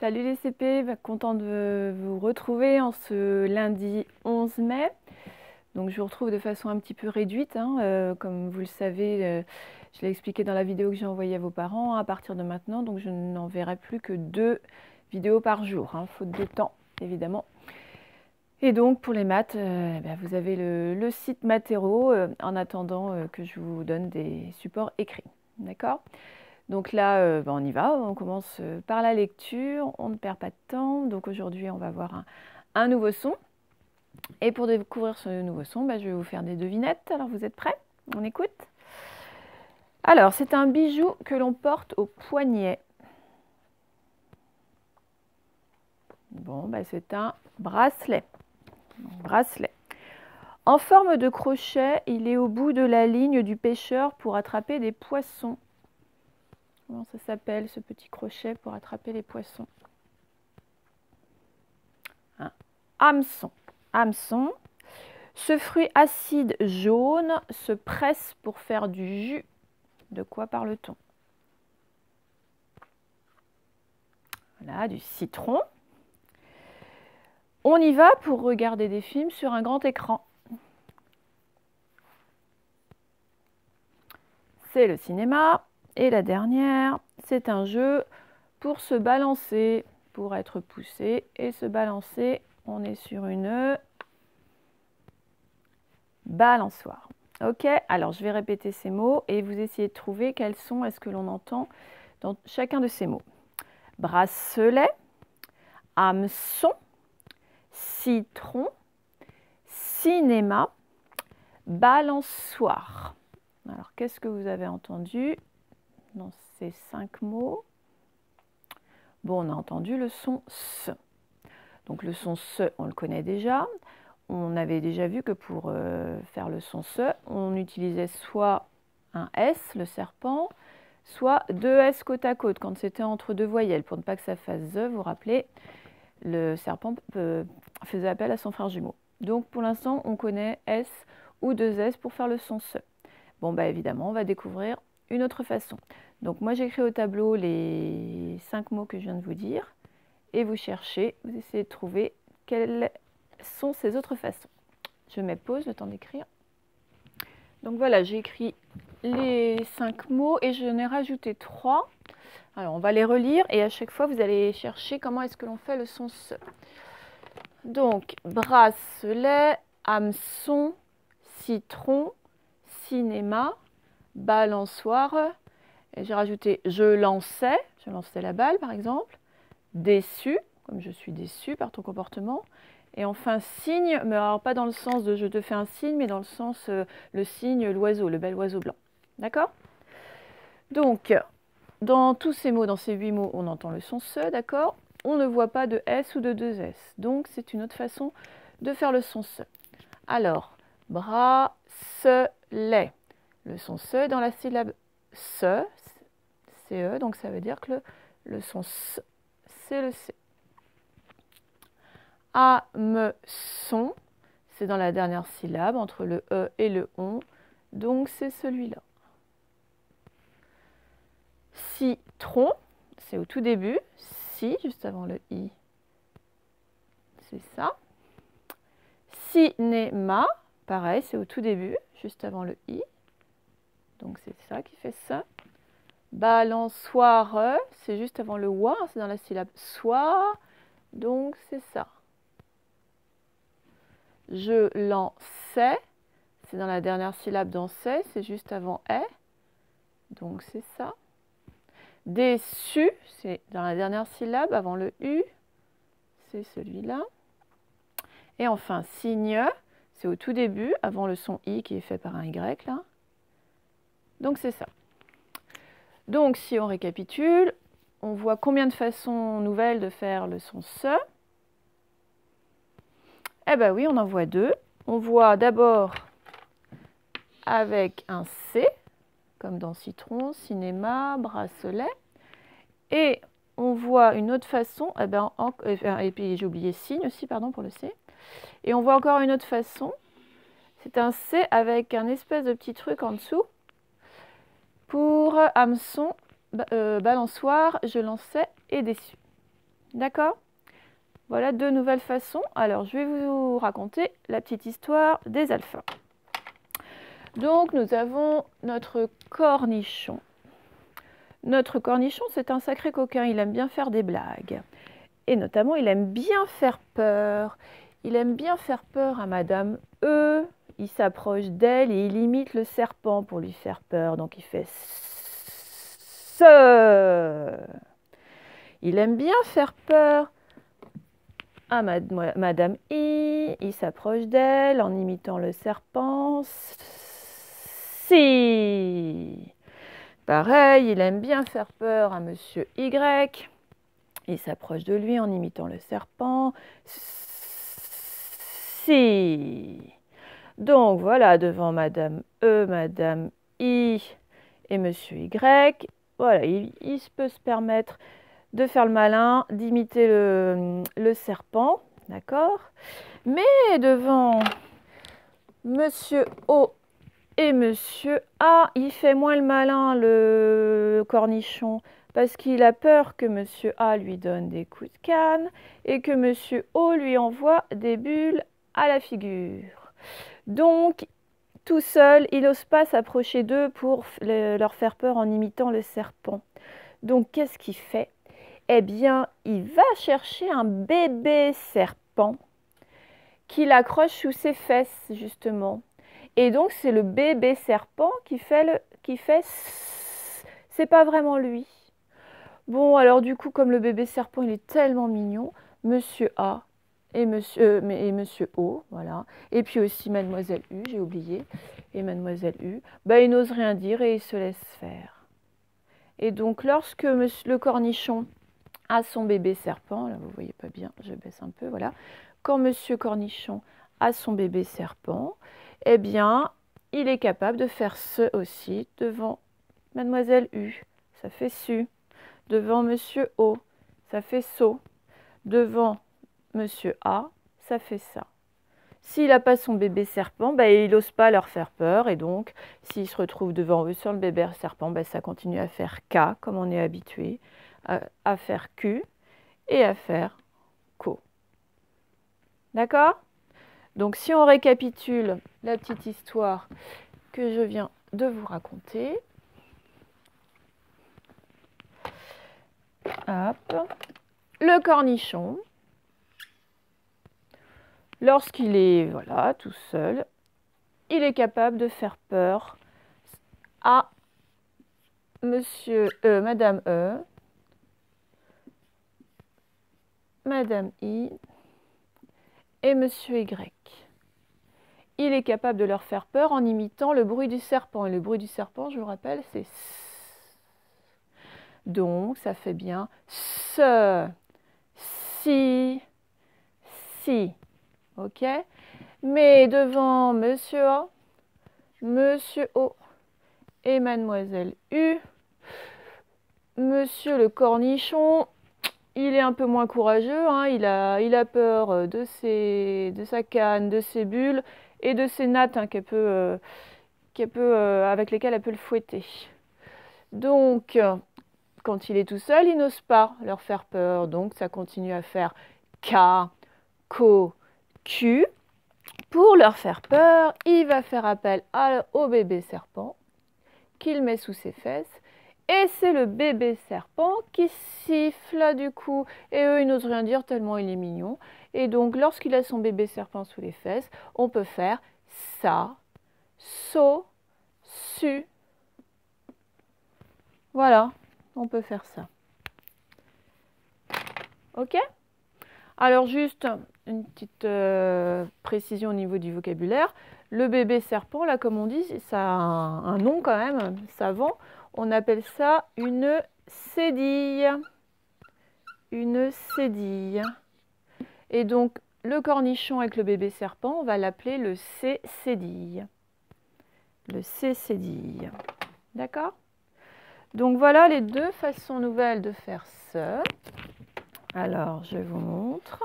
Salut les CP, content de vous retrouver en ce lundi 11 mai. Donc je vous retrouve de façon un petit peu réduite, hein, comme vous le savez, je l'ai expliqué dans la vidéo que j'ai envoyée à vos parents, à partir de maintenant, donc je n'enverrai plus que 2 vidéos par jour, hein, faute de temps évidemment. Et donc pour les maths, vous avez le site Matero en attendant que je vous donne des supports écrits, d'accord ? Donc là, on y va, on commence par la lecture, on ne perd pas de temps. Donc aujourd'hui, on va voir un nouveau son. Et pour découvrir ce nouveau son, je vais vous faire des devinettes. Alors vous êtes prêts? On écoute? Alors, c'est un bijou que l'on porte au poignet. Bon, c'est un bracelet. Bracelet. En forme de crochet, il est au bout de la ligne du pêcheur pour attraper des poissons. Comment ça s'appelle ce petit crochet pour attraper les poissons? Un hameçon. Hameçon. Ce fruit acide jaune se presse pour faire du jus. De quoi parle-t-on? Voilà, du citron. On y va pour regarder des films sur un grand écran. C'est le cinéma. Et la dernière, c'est un jeu pour se balancer, pour être poussé et se balancer. On est sur une balançoire. Ok, alors je vais répéter ces mots et vous essayez de trouver quels sons est-ce que l'on entend dans chacun de ces mots. Bracelet, hameçon, citron, cinéma, balançoire. Alors qu'est-ce que vous avez entendu dans ces 5 mots? Bon, on a entendu le son S. Donc le son S, on le connaît déjà. On avait déjà vu que pour faire le son S, on utilisait soit un S, le serpent, soit 2 S côte à côte, quand c'était entre 2 voyelles. Pour ne pas que ça fasse Z, vous vous rappelez, le serpent faisait appel à son frère jumeau. Donc pour l'instant, on connaît S ou 2 S pour faire le son S. Bon, évidemment, on va découvrir une autre façon. Donc moi, j'écris au tableau les 5 mots que je viens de vous dire. Et vous cherchez, vous essayez de trouver quelles sont ces autres façons. Je mets pause, le temps d'écrire. Donc voilà, j'ai écrit les 5 mots et je n'ai rajouté 3. Alors on va les relire et à chaque fois, vous allez chercher comment est-ce que l'on fait le son S. Donc, bracelet, hameçon, citron, cinéma, balançoire. Et j'ai rajouté je lançais la balle par exemple. Déçu, comme je suis déçu par ton comportement. Et enfin signe, mais alors pas dans le sens de je te fais un signe, mais dans le sens le signe, l'oiseau, le bel oiseau blanc. D'accord? Donc, dans tous ces mots, dans ces 8 mots, on entend le son se, d'accord? On ne voit pas de S ou de 2 S. Donc, c'est une autre façon de faire le son se. Alors, bracelet. Le son se est dans la syllabe se, CE, donc ça veut dire que le son S, c'est le C. Hameçon, c'est dans la dernière syllabe, entre le E et le ON, donc c'est celui-là. Citron, c'est au tout début, si, juste avant le I, c'est ça. Cinéma, pareil, c'est au tout début, juste avant le I, donc c'est ça qui fait ça. Balançoire, c'est juste avant le OIA, c'est dans la syllabe soir, donc c'est ça. Je lançais, c'est dans la dernière syllabe dansais, c'est juste avant est, donc c'est ça. Déçu, c'est dans la dernière syllabe avant le U, c'est celui-là. Et enfin, signe, c'est au tout début, avant le son I qui est fait par un Y là. Donc c'est ça. Donc si on récapitule, on voit combien de façons nouvelles de faire le son se. Eh bien oui, on en voit 2. On voit d'abord avec un C, comme dans citron, cinéma, bracelet. Et on voit une autre façon, et puis j'ai oublié signe aussi, pardon pour le C. Et on voit encore une autre façon, c'est un C avec un espèce de petit truc en dessous. Pour hameçon, balançoire, je lançais et déçu. D'accord? Voilà deux nouvelles façons. Alors, je vais vous raconter la petite histoire des alphas. Donc, nous avons notre cornichon. Notre cornichon, c'est un sacré coquin. Il aime bien faire des blagues. Et notamment, il aime bien faire peur. Il aime bien faire peur à Madame E. Il s'approche d'elle et il imite le serpent pour lui faire peur. Donc, il fait ce. Il aime bien faire peur à Madame I. Il s'approche d'elle en imitant le serpent. Si. Pareil, il aime bien faire peur à Monsieur Y. Il s'approche de lui en imitant le serpent. Si. Donc voilà, devant Madame E, Madame I et Monsieur Y, voilà, il peut se permettre de faire le malin, d'imiter le serpent, d'accord? Mais devant Monsieur O et Monsieur A, il fait moins le malin, le cornichon, parce qu'il a peur que Monsieur A lui donne des coups de canne et que Monsieur O lui envoie des bulles à la figure. Donc, tout seul, il n'ose pas s'approcher d'eux pour leur faire peur en imitant le serpent. Donc, qu'est-ce qu'il fait? Eh bien, il va chercher un bébé serpent qu'il accroche sous ses fesses, justement. Et donc, c'est le bébé serpent qui fait c'est pas vraiment lui. Bon, alors du coup, comme le bébé serpent, il est tellement mignon, Monsieur A et Monsieur O, voilà. Et puis aussi Mademoiselle U, j'ai oublié, et Mademoiselle U, bah, il n'ose rien dire et il se laisse faire. Et donc, lorsque le cornichon a son bébé serpent, là vous voyez pas bien, je baisse un peu, voilà. Quand Monsieur Cornichon a son bébé serpent, eh bien, il est capable de faire ce aussi devant Mademoiselle U, ça fait su. Devant Monsieur O, ça fait so. Devant Monsieur A, ça fait ça. S'il n'a pas son bébé serpent, bah, il n'ose pas leur faire peur. Et donc, s'il se retrouve devant eux sur le bébé serpent, bah, ça continue à faire K, comme on est habitué, à faire Q et à faire Co. D'accord? Donc, si on récapitule la petite histoire que je viens de vous raconter. Hop. Le cornichon, lorsqu'il est voilà, tout seul, il est capable de faire peur à Madame E, Madame I et Monsieur Y. Il est capable de leur faire peur en imitant le bruit du serpent. Et le bruit du serpent, je vous rappelle, c'est S. Donc, ça fait bien ce, si, si. Ok? Mais devant Monsieur A, Monsieur O et Mademoiselle U, Monsieur le cornichon, il est un peu moins courageux, hein, il a peur de sa canne, de ses bulles et de ses nattes hein, avec lesquelles elle peut le fouetter. Donc, quand il est tout seul, il n'ose pas leur faire peur, donc ça continue à faire K, Ko, Q. Pour leur faire peur, il va faire appel au bébé serpent qu'il met sous ses fesses. Et c'est le bébé serpent qui siffle du coup. Et eux, ils n'osent rien dire tellement il est mignon. Et donc, lorsqu'il a son bébé serpent sous les fesses, on peut faire ça, so, su. Voilà, on peut faire ça. Ok? Alors juste une petite précision au niveau du vocabulaire. Le bébé serpent, là comme on dit, ça a un nom quand même savant. On appelle ça une cédille. Une cédille. Et donc le cornichon avec le bébé serpent, on va l'appeler le C-cédille. Le C-cédille. D'accord? Donc voilà les deux façons nouvelles de faire ce. Alors, je vous montre.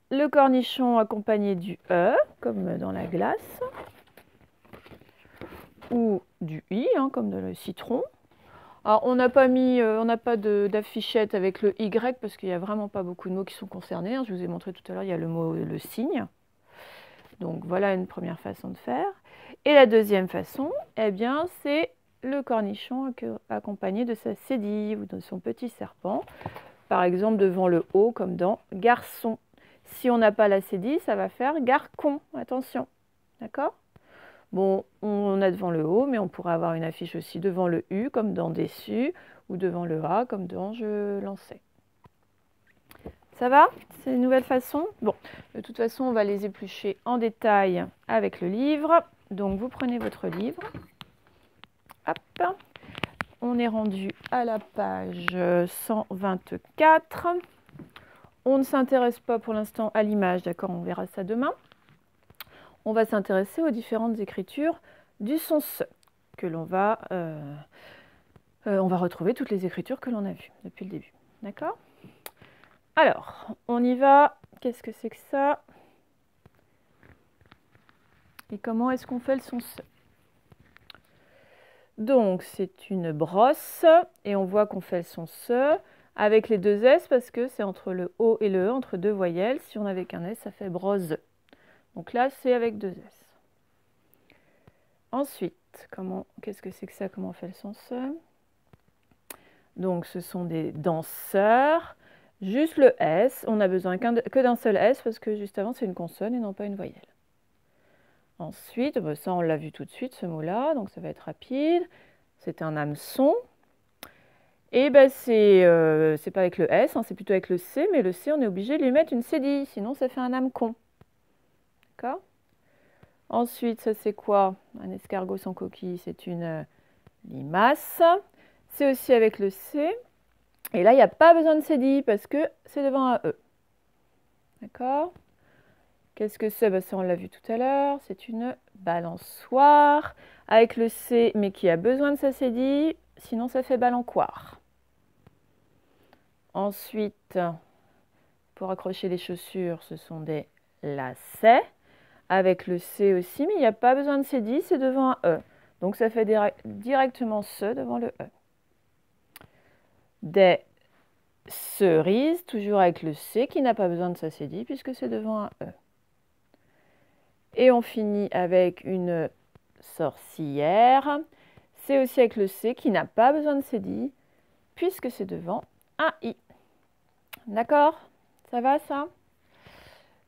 Le cornichon accompagné du E, comme dans la glace, ou du I, hein, comme dans le citron. Alors, on n'a pas mis, on n'a pas d'affichette avec le Y parce qu'il n'y a vraiment pas beaucoup de mots qui sont concernés, hein. Je vous ai montré tout à l'heure, il y a le mot, le signe. Donc, voilà une première façon de faire. Et la deuxième façon, eh bien, c'est le cornichon accompagné de sa cédille ou de son petit serpent. Par exemple, devant le O, comme dans garçon. Si on n'a pas la cédille, ça va faire garcon. Attention. D'accord? Bon, on a devant le O, mais on pourrait avoir une affiche aussi devant le U, comme dans déçu, ou devant le A, comme dans je lançais. Ça va? C'est une nouvelle façon? Bon, de toute façon, on va les éplucher en détail avec le livre. Donc, vous prenez votre livre. Hop. On est rendu à la page 124. On ne s'intéresse pas pour l'instant à l'image, d'accord? On verra ça demain. On va s'intéresser aux différentes écritures du son SE, que l'on va... on va retrouver toutes les écritures que l'on a vues depuis le début, d'accord? Alors, on y va. Qu'est-ce que c'est que ça? Et comment est-ce qu'on fait le son SE? Donc, c'est une brosse, et on voit qu'on fait le son SE avec les deux S, parce que c'est entre le O et le E, entre deux voyelles. Si on avait qu'un S, ça fait brosse. Donc là, c'est avec deux S. Ensuite, qu'est-ce que c'est que ça? Comment on fait le son SE? Donc, ce sont des danseurs. Juste le S, on n'a besoin que d'un seul S, parce que juste avant, c'est une consonne et non pas une voyelle. Ensuite, ça, on l'a vu tout de suite, ce mot-là, donc ça va être rapide. C'est un hameçon. Et ben, c'est pas avec le S, hein, c'est plutôt avec le C, mais le C, on est obligé de lui mettre une cédille, sinon ça fait un hameçon. D'accord? Ensuite, ça c'est quoi? Un escargot sans coquille, c'est une limace. C'est aussi avec le C. Et là, il n'y a pas besoin de cédille parce que c'est devant un E. D'accord? Qu'est-ce que c'est? Ça, on l'a vu tout à l'heure. C'est une balançoire avec le C, mais qui a besoin de sa cédille. Sinon, ça fait balancoire. Ensuite, pour accrocher les chaussures, ce sont des lacets. Avec le C aussi, mais il n'y a pas besoin de cédille, c'est devant un E. Donc, ça fait directement ce devant le E. Des cerises, toujours avec le C, qui n'a pas besoin de sa cédille, puisque c'est devant un E. Et on finit avec une sorcière. C'est aussi avec le C, qui n'a pas besoin de cédille, puisque c'est devant un I. D'accord? Ça va, ça?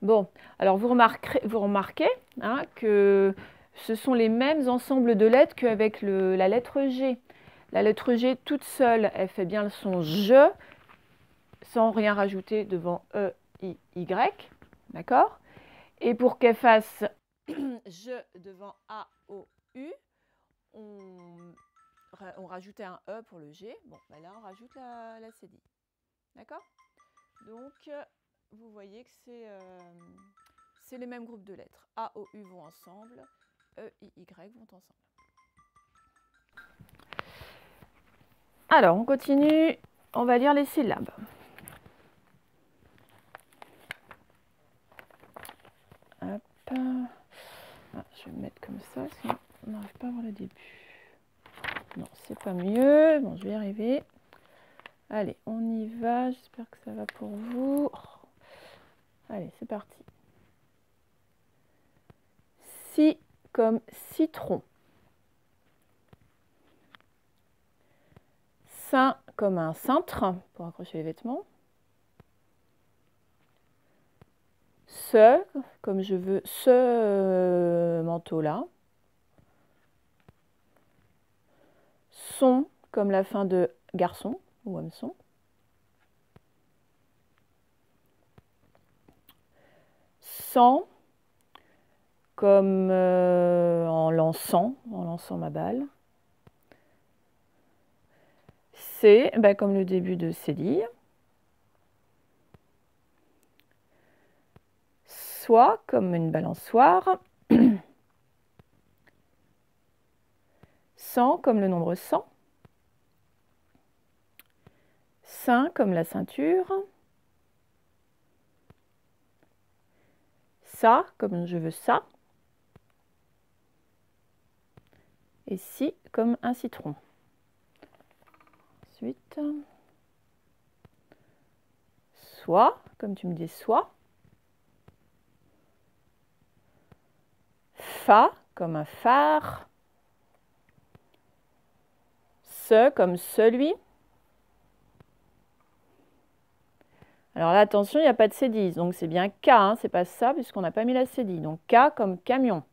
Bon, alors vous remarquez hein, que ce sont les mêmes ensembles de lettres qu'avec la lettre G. La lettre G toute seule, elle fait bien le son je, sans rien rajouter devant E, I, Y. D'accord? Et pour qu'elle fasse je devant A, O, U, on rajoutait un E pour le G. Bon, ben là, on rajoute la cédille. D'accord? Donc, vous voyez que c'est les mêmes groupes de lettres. A, O, U vont ensemble, E, I, Y vont ensemble. Alors, on continue. On va lire les syllabes. Hop. Ah, je vais me mettre comme ça, sinon on n'arrive pas à voir le début. Non, c'est pas mieux. Bon, je vais y arriver. Allez, on y va. J'espère que ça va pour vous. Allez, c'est parti. Si comme citron. Sein comme un cintre pour accrocher les vêtements. Ce, comme je veux ce manteau-là. Son, comme la fin de garçon ou hameçon. Sans, comme en lançant ma balle. C'est comme le début de cédille. Soit comme une balançoire. 100 comme le nombre 100. Sein comme la ceinture. Ça comme je veux ça. Et si comme un citron. Ensuite, soit, comme tu me dis, soit. Fa, comme un phare. Ce, comme celui. Alors là, attention, il n'y a pas de cédille, donc c'est bien K, hein, c'est pas ça, puisqu'on n'a pas mis la cédille. Donc K comme camion.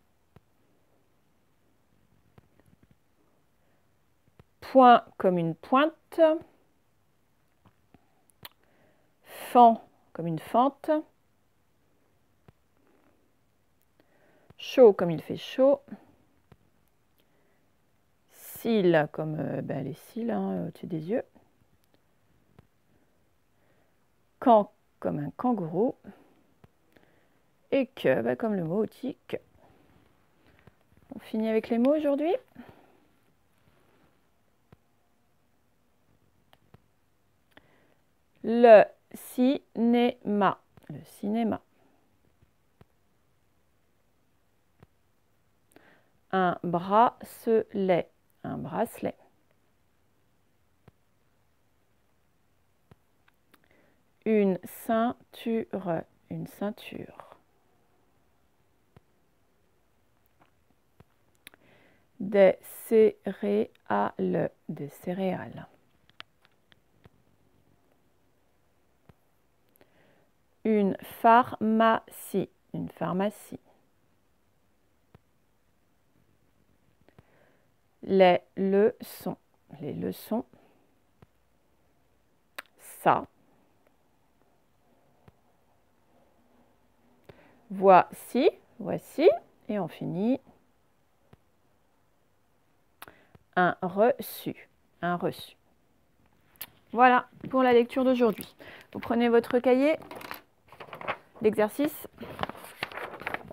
Point comme une pointe. Fend comme une fente. Chaud comme il fait chaud. Cils comme les cils au-dessus des yeux. Can comme un kangourou. Et que comme le mot outil que. On finit avec les mots aujourd'hui. Le cinéma. Le cinéma. Un bracelet. Un bracelet. Une ceinture. Une ceinture. Des céréales. Des céréales. Une pharmacie. Une pharmacie. Les leçons. Les leçons. Ça. Voici. Voici. Et on finit. Un reçu. Un reçu. Voilà pour la lecture d'aujourd'hui. Vous prenez votre cahier d'exercice.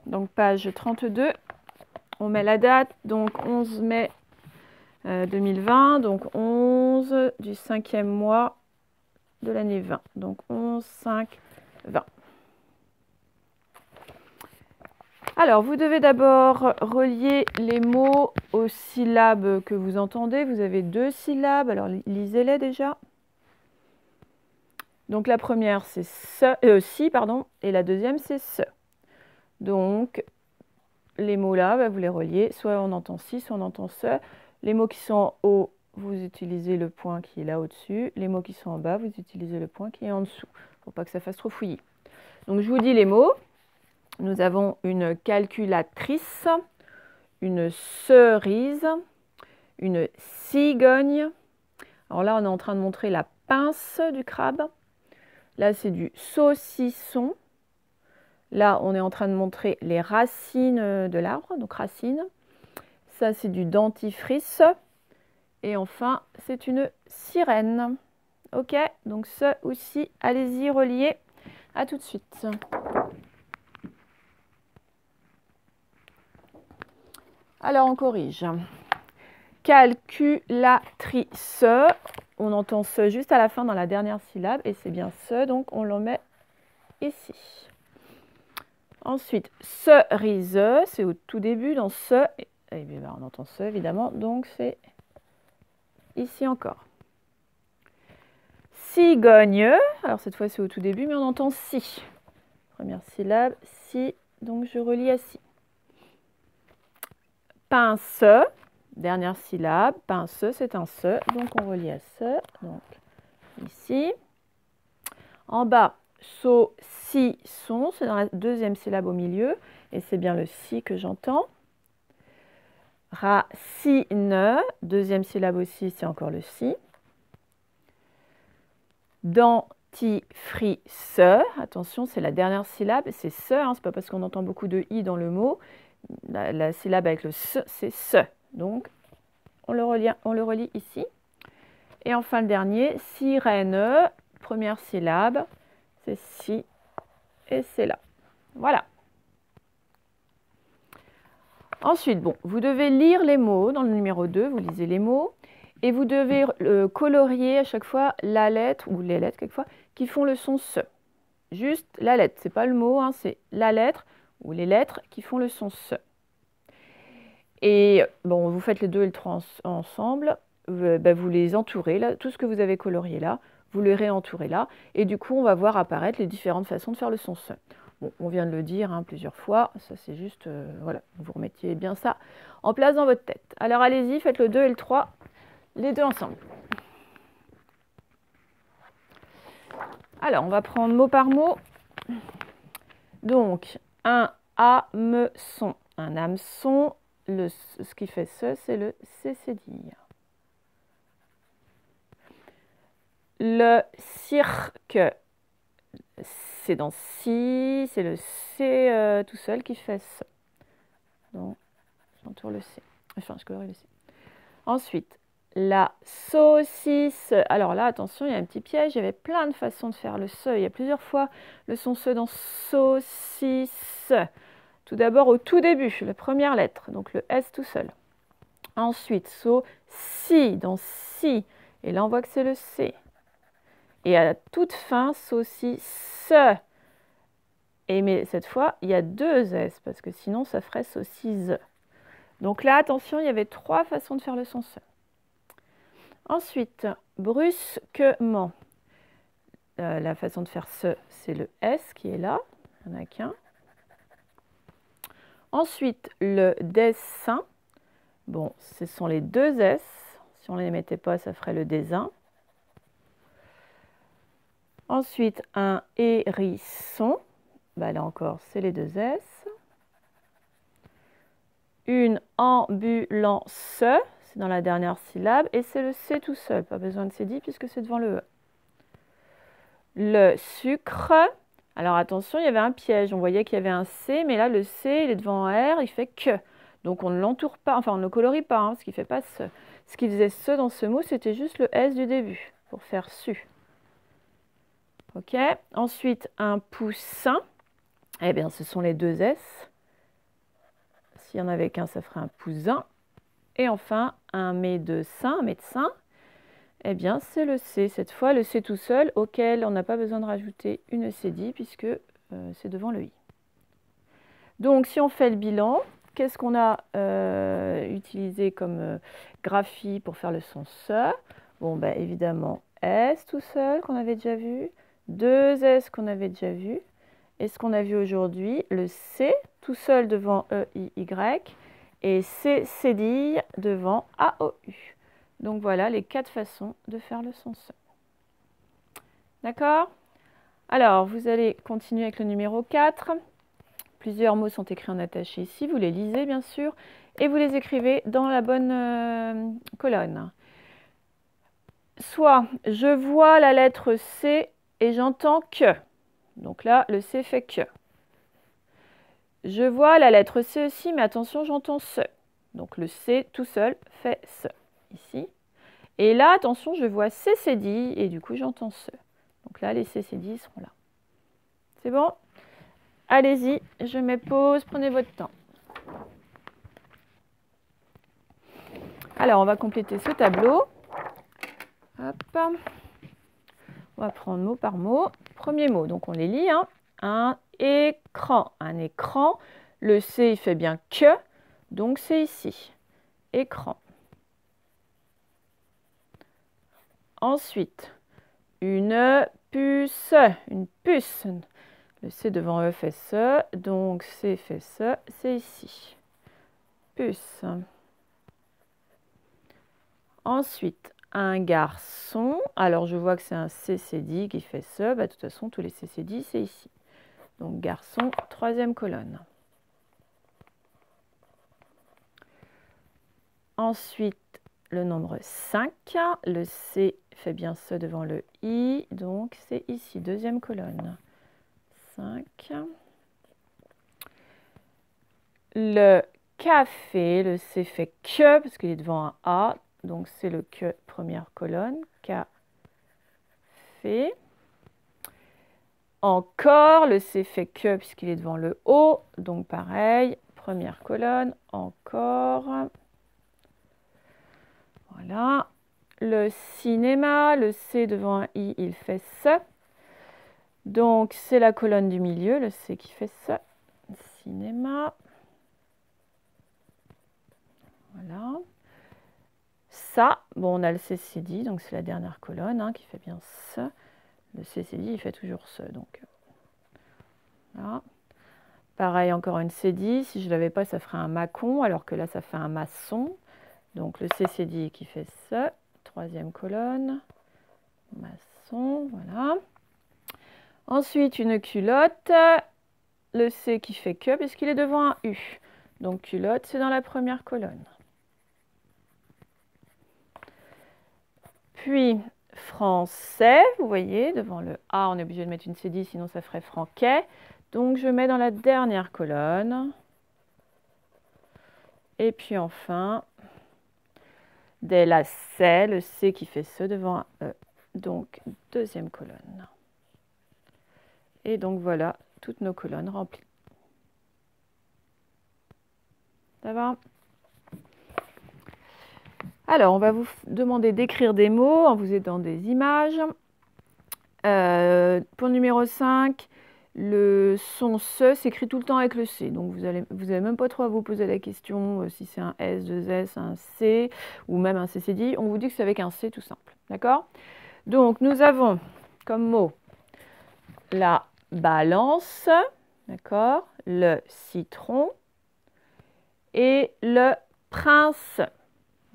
Donc page 32. On met la date. Donc 11 mai 2020. Donc 11 du 5e mois de l'année 20. Donc 11, 5, 20. Alors, vous devez d'abord relier les mots aux syllabes que vous entendez. Vous avez 2 syllabes, alors lisez-les déjà. Donc, la première, c'est si, pardon, et la deuxième, c'est ce. Donc, les mots là, vous les reliez. Soit on entend si, soit on entend ce. Les mots qui sont en haut, vous utilisez le point qui est là au-dessus. Les mots qui sont en bas, vous utilisez le point qui est en dessous, pour pas que ça fasse trop fouillis. Donc, je vous dis les mots. Nous avons une calculatrice, une cerise, une cigogne. Alors là, on est en train de montrer la pince du crabe. Là, c'est du saucisson. Là, on est en train de montrer les racines de l'arbre, donc racines. Ça, c'est du dentifrice. Et enfin, c'est une sirène. Ok, donc ce aussi, allez-y, reliez. À tout de suite. Alors, on corrige. Calculatrice. On entend ce juste à la fin dans la dernière syllabe. Et c'est bien ce, donc on le met ici. Ensuite, cerise, c'est au tout début dans ce. Et bien, on entend ce, évidemment. Donc, c'est ici encore. Cigogne. Alors, cette fois, c'est au tout début, mais on entend si. Première syllabe, si. Donc, je relis à si. Pince, dernière syllabe, pince, c'est un se, donc on relie à ce, donc ici. En bas, saucisson, c'est dans la deuxième syllabe au milieu, et c'est bien le si que j'entends. Racine, deuxième syllabe aussi, c'est encore le si. Dentifrice, attention, c'est la dernière syllabe, c'est ce, hein, c'est pas parce qu'on entend beaucoup de i dans le mot. La syllabe avec le se, c'est ce. Donc, on le relie ici. Et enfin, le dernier, sirène, première syllabe, c'est si et c'est là. Voilà. Ensuite, bon, vous devez lire les mots dans le numéro 2, vous lisez les mots, et vous devez colorier à chaque fois la lettre, ou les lettres quelquefois, qui font le son se. Juste la lettre, c'est pas le mot, hein, c'est la lettre ou les lettres qui font le son se. Et bon, vous faites les 2 et le 3 ensemble. vous les entourez, là, tout ce que vous avez colorié là, vous les réentourez là, et du coup, on va voir apparaître les différentes façons de faire le son SE. Bon, on vient de le dire hein, plusieurs fois, ça c'est juste, voilà, vous remettiez bien ça en place dans votre tête. Alors allez-y, faites le 2 et le 3, les deux ensemble. Alors, on va prendre mot par mot. Donc, un hameçon. Un hameçon, ce qui fait ce, c'est le cécédille. Le cirque, c'est dans si, c'est le C tout seul qui fait ce. Donc, j'entoure le C. Enfin, je colorie le C. Ensuite, la saucisse. Alors là, attention, il y a un petit piège. Il y avait plein de façons de faire le se. Il y a plusieurs fois le son se dans saucisse. Tout d'abord au tout début, la première lettre, donc le S tout seul. Ensuite, si dans si. Et là, on voit que c'est le C. Et à la toute fin, saucisse. Et mais cette fois, il y a deux S, parce que sinon, ça ferait saucisse. Donc là, attention, il y avait trois façons de faire le son se. Ensuite, brusquement. La façon de faire ce, c'est le S qui est là. Il n'y en a qu'un. Ensuite, le dessin. Bon, ce sont les deux S. Si on ne les mettait pas, ça ferait le dessin. Ensuite, un hérisson. Bah, là encore, c'est les deux S. Une ambulance, c'est dans la dernière syllabe. Et c'est le C tout seul. Pas besoin de CD puisque c'est devant le E. Le sucre. Alors attention, il y avait un piège. On voyait qu'il y avait un C, mais là, le C, il est devant un R, il fait que. Donc on ne l'entoure pas, enfin on ne colorie pas, hein, ce qui fait pas ce. Ce qui faisait ce dans ce mot, c'était juste le S du début, pour faire su. Ok. Ensuite, un poussin. Eh bien, ce sont les deux S. S'il y en avait qu'un, ça ferait un poussin. Et enfin, un médecin, eh bien, c'est le C. Cette fois, le C tout seul, auquel on n'a pas besoin de rajouter une CD, puisque c'est devant le I. Donc, si on fait le bilan, qu'est-ce qu'on a utilisé comme graphie pour faire le son SE? Bon, ben, évidemment, S tout seul, qu'on avait déjà vu. Deux S qu'on avait déjà vu. Et ce qu'on a vu aujourd'hui, le C tout seul devant E, I, Y. Et C cédille devant A, O, U. Donc voilà les quatre façons de faire le son SE. D'accord? Alors, vous allez continuer avec le numéro 4. Plusieurs mots sont écrits en attaché ici. Vous les lisez, bien sûr. Et vous les écrivez dans la bonne colonne. Soit, je vois la lettre C et j'entends que. Donc là, le C fait que. Je vois la lettre C aussi, mais attention, j'entends ce. Donc le C tout seul fait ce. Ici. Et là, attention, je vois C cédille et du coup, j'entends ce. Donc là, les C cédilles seront là. C'est bon? Allez-y, je mets pause, prenez votre temps. Alors, on va compléter ce tableau. Hop. On va prendre mot par mot. Premier mot, donc on les lit. Hein. Un écran. Un écran. Le C, il fait bien que. Donc, c'est ici. Écran. Ensuite, une puce. Une puce. Le C devant E fait ce. Donc, C fait ce. C'est ici. Puce. Ensuite, un garçon. Alors, je vois que c'est un CCD qui fait ce. Bah, de toute façon, tous les CCD, c'est ici. Donc, garçon, troisième colonne. Ensuite, le nombre 5. Le C fait bien ce devant le I. Donc, c'est ici, deuxième colonne. 5. Le café, le C fait que, parce qu'il est devant un A. Donc, c'est le que, première colonne. Café. Encore, le C fait que, puisqu'il est devant le O. Donc, pareil, première colonne. Encore. Voilà. Le cinéma, le C devant un I, il fait ce. Donc, c'est la colonne du milieu, le C qui fait ce. Cinéma. Voilà. ça, bon, on a le CCD, donc c'est la dernière colonne hein, qui fait bien ce. Le CCD, il fait toujours ce. Donc, voilà. Pareil, encore une CD. Si je ne l'avais pas, ça ferait un macon, alors que là, ça fait un maçon. Donc, le CCD qui fait ce. Troisième colonne. Maçon, voilà. Ensuite, une culotte. Le C qui fait que, puisqu'il est devant un U. Donc, culotte, c'est dans la première colonne. Puis, français, vous voyez, devant le A, on est obligé de mettre une CD, sinon ça ferait franquet. Donc, je mets dans la dernière colonne. Et puis enfin, dès la C, le C qui fait ce devant un E. Donc, deuxième colonne. Et donc, voilà toutes nos colonnes remplies. Ça va? Alors, on va vous demander d'écrire des mots en vous aidant des images. Pour le numéro 5, le son SE s'écrit tout le temps avec le C. Donc, vous n'avez même pas trop à vous poser la question si c'est un S, 2S, un C ou même un CCD. On vous dit que c'est avec un C tout simple. D'accord? Donc, nous avons comme mot la balance, d'accord, le citron et le prince.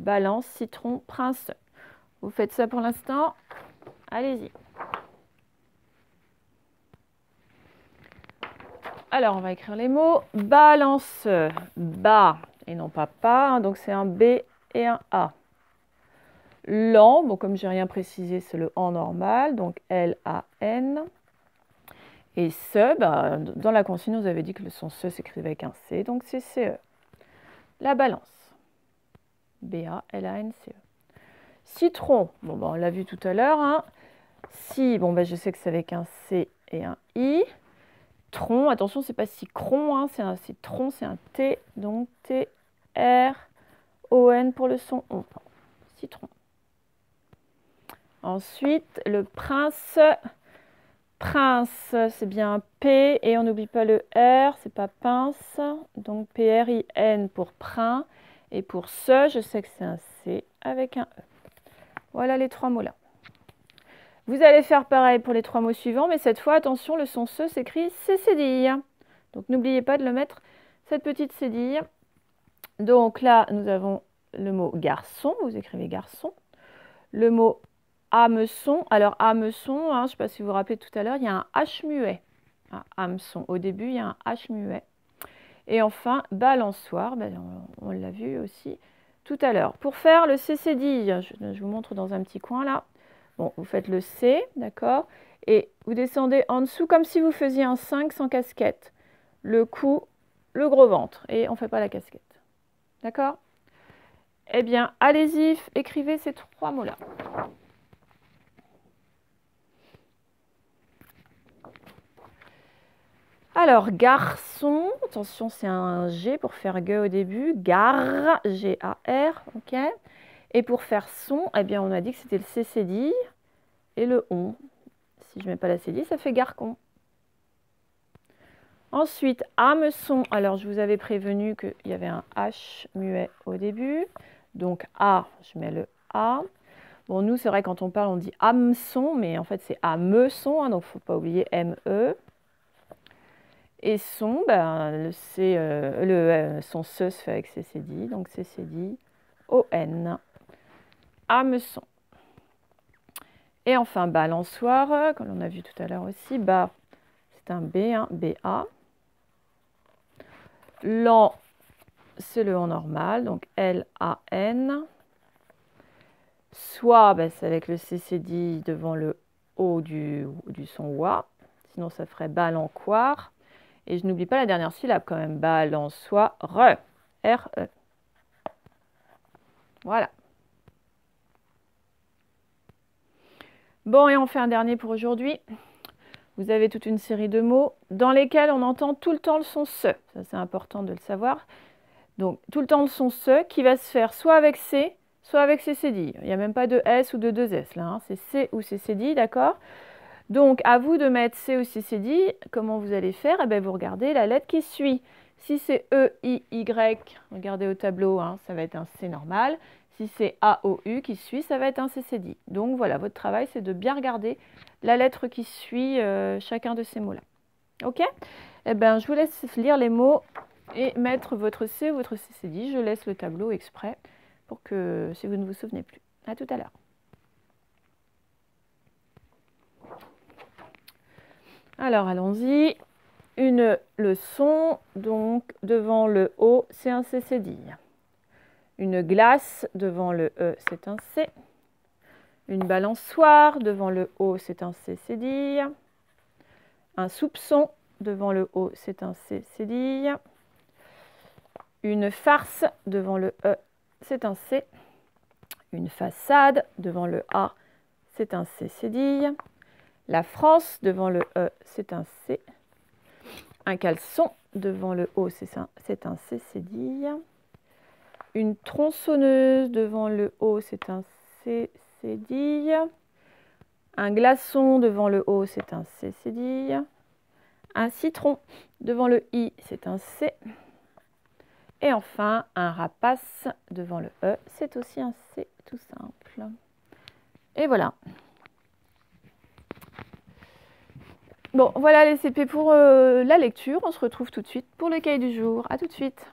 Balance, citron, prince. Vous faites ça pour l'instant? Allez-y. Alors, on va écrire les mots. Balance, bas et non pas pas. Hein, donc, c'est un B et un A. Lan, bon, comme j'ai rien précisé, c'est le en normal. Donc, L-A-N. Et ce, bah, dans la consigne, vous avez dit que le son se s'écrivait avec un C. Donc, c'est C-E. La balance. B-A-L-A-N-C-E. Citron, bon, bah, on l'a vu tout à l'heure. Hein. Si, bon, bah, je sais que c'est avec un C et un I. Tron, attention, c'est pas citron, hein, c'est un citron, c'est un T. Donc, T-R-O-N pour le son on. Citron. Ensuite, le prince. Prince, c'est bien un P. Et on n'oublie pas le R, c'est pas pince. Donc, P-R-I-N pour prin. Et pour ce, je sais que c'est un C avec un E. Voilà les trois mots-là. Vous allez faire pareil pour les trois mots suivants, mais cette fois, attention, le son se s'écrit C-cédille. Donc, n'oubliez pas de le mettre, cette petite cédille. Donc là, nous avons le mot garçon, vous écrivez garçon. Le mot hameçon, alors hameçon, hein, je ne sais pas si vous vous rappelez tout à l'heure, il y a un H muet. Hameçon, au début, il y a un H muet. Et enfin, balançoire, ben, on l'a vu aussi tout à l'heure. Pour faire le C-cédille, je vous montre dans un petit coin là. Bon, vous faites le C, d'accord? Et vous descendez en dessous comme si vous faisiez un 5 sans casquette. Le cou, le gros ventre. Et on ne fait pas la casquette. D'accord? Eh bien, allez-y, écrivez ces trois mots-là. Alors, garçon, attention, c'est un G pour faire G au début. Gar, G-A-R, ok? Et pour faire son, eh bien, on a dit que c'était le C-cédille et le on. Si je ne mets pas la cédille, ça fait garcon. Ensuite, hameçon. Alors, je vous avais prévenu qu'il y avait un H muet au début. Donc, A, je mets le A. Bon, nous, c'est vrai, quand on parle, on dit hameçon, mais en fait, c'est hameçon, hein, donc il ne faut pas oublier M-E. Et son, ben, son se fait avec C-cédille, donc C-cédille, O-N. Hameçon. Et enfin, balançoire, comme on a vu tout à l'heure aussi, bas, c'est un B, hein, B-A. Lan, c'est le en normal, donc L-A-N. Soit, ben, c'est avec le C-cédille devant le O du son OA. Sinon, ça ferait balancoire. Et je n'oublie pas la dernière syllabe quand même. Balançoire, R-E. Voilà. Bon, et on fait un dernier pour aujourd'hui. Vous avez toute une série de mots dans lesquels on entend tout le temps le son se. Ça, c'est important de le savoir. Donc, tout le temps le son se qui va se faire soit avec C, soit avec C-cédille. Il n'y a même pas de S ou de 2S là. Hein. C'est C ou C-cédille, d'accord? Donc, à vous de mettre C ou C-cédille. Comment vous allez faire? Eh bien, vous regardez la lettre qui suit. Si c'est E, I, Y, regardez au tableau, hein, ça va être un C normal. Si c'est AOU qui suit, ça va être un CCDI. Donc voilà, votre travail, c'est de bien regarder la lettre qui suit chacun de ces mots-là. Ok? Eh bien, je vous laisse lire les mots et mettre votre C ou votre CCDI. Je laisse le tableau exprès pour que, si vous ne vous souvenez plus. À tout à l'heure. Alors, allons-y. Une leçon, donc devant le O, c'est un CCDI. Une glace, devant le E, c'est un C. Une balançoire, devant le O, c'est un CCDI. Un soupçon, devant le O, c'est un CCDI. Une farce, devant le E, c'est un C. Une façade, devant le A, c'est un CCDI. La France, devant le E, c'est un C. Un caleçon, devant le O, c'est un CCDI. Une tronçonneuse, devant le O, c'est un CCDI. Un glaçon, devant le O, c'est un CCDI. Un citron, devant le I, c'est un C. Et enfin, un rapace, devant le E, c'est aussi un C, tout simple. Et voilà. Bon, voilà les CP pour la lecture. On se retrouve tout de suite pour le cahier du jour. À tout de suite.